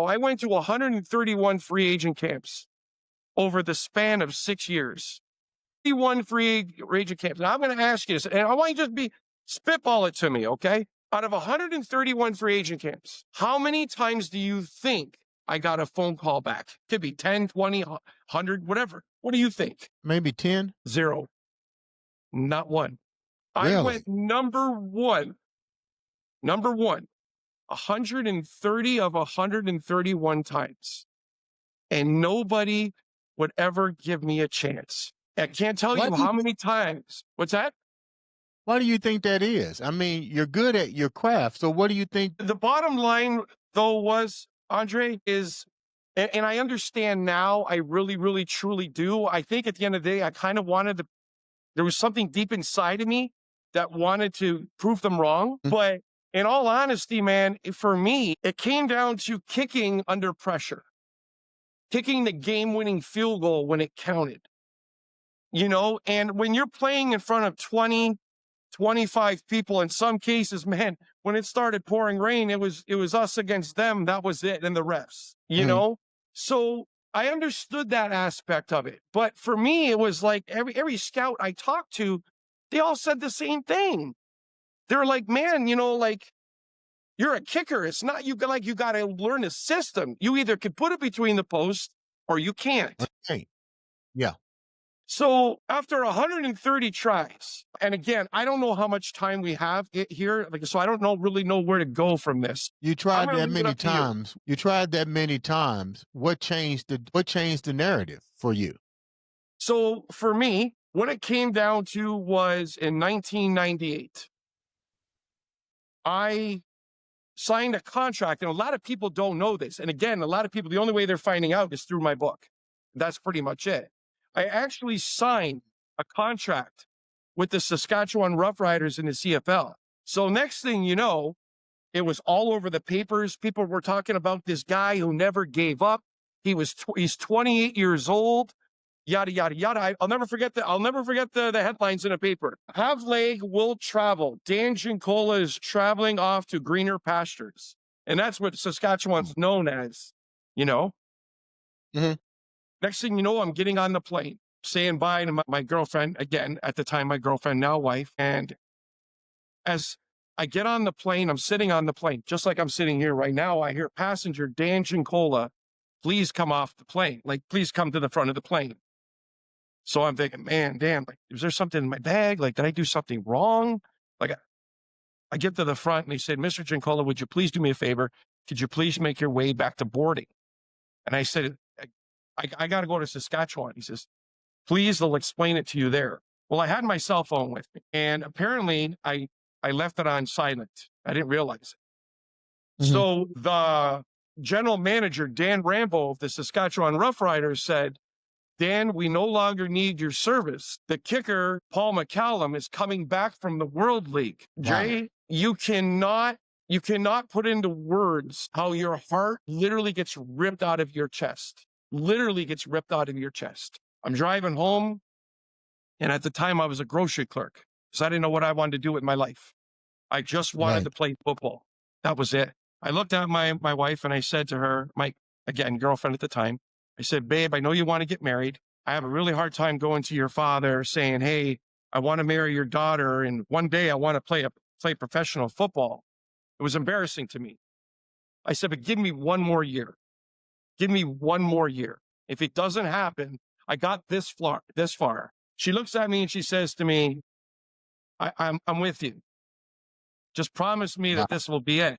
ago, I went to 131 free agent camps over the span of 6 years. 31 free agent camps. Now I'm going to ask you this, and I want you to just spitball it to me, okay? Out of 131 free agent camps, how many times do you think I got a phone call back? Could be 10, 20, 100, whatever. What do you think? Maybe 10? 0. Not one. Really? I went number one, 130 of 131 times. And nobody would ever give me a chance. I can't tell you how many times. What's that? Why do you think that is? I mean, you're good at your craft. So what do you think? The bottom line, though, was, Andre, is, and I understand now, I really, really, truly do. I think at the end of the day, I kind of wanted to, there was something deep inside of me that wanted to prove them wrong. Mm-hmm. But in all honesty, man, for me, it came down to kicking under pressure, kicking the game-winning field goal when it counted. You know, and when you're playing in front of 20, 25 people, in some cases, man, when it started pouring rain, it was us against them. That was it. And the refs, you know? So I understood that aspect of it. But for me, it was like every scout I talked to, they all said the same thing. They're like, man, you know, like, you're a kicker. It's not, you got to learn the system. You either can put it between the posts or you can't. Okay. Yeah. So after 130 tries, and again, I don't know how much time we have here, so I don't really know where to go from this. You tried that many times. You tried that many times. What changed the narrative for you? So for me, what it came down to was in 1998, I signed a contract, and a lot of people don't know this. And again, a lot of people, the only way they're finding out is through my book. That's pretty much it. I actually signed a contract with the Saskatchewan Roughriders in the CFL. So next thing you know, it was all over the papers. People were talking about this guy who never gave up. He's 28 years old, yada, yada, yada. I'll never forget the headlines in a paper. Have-leg will travel. Dan Giancola is traveling off to greener pastures. And that's what Saskatchewan's known as, you know? Mm-hmm. Next thing you know, I'm getting on the plane, saying bye to my girlfriend, again, at the time, my girlfriend, now wife. And as I get on the plane, I'm sitting on the plane, just like I'm sitting here right now. I hear passenger Dan Giancola, please come off the plane. Like, please come to the front of the plane. So I'm thinking, man, damn, like, is there something in my bag? Like, did I do something wrong? Like, I get to the front and he said, Mr. Giancola, would you please do me a favor? Could you please make your way back to boarding? And I said, I got to go to Saskatchewan. He says, please, they'll explain it to you there. Well, I had my cell phone with me, and apparently I left it on silent. I didn't realize it. Mm-hmm. So the general manager, Dan Rambo of the Saskatchewan Roughriders, said, Dan, we no longer need your service. The kicker, Paul McCallum, is coming back from the World League. Jay, wow. You cannot put into words how your heart literally gets ripped out of your chest. Literally gets ripped out of your chest. I'm driving home, and at the time I was a grocery clerk, so I didn't know what I wanted to do with my life. I just wanted to play football. That was it. I looked at my wife and I said to her, my, again, girlfriend at the time, I said, babe, I know you want to get married. I have a really hard time going to your father saying, hey, I want to marry your daughter, and one day I want to play professional football. It was embarrassing to me. I said, but give me one more year. Give me one more year. If it doesn't happen, I got this far. She looks at me and she says to me, I'm with you. Just promise me that this will be it.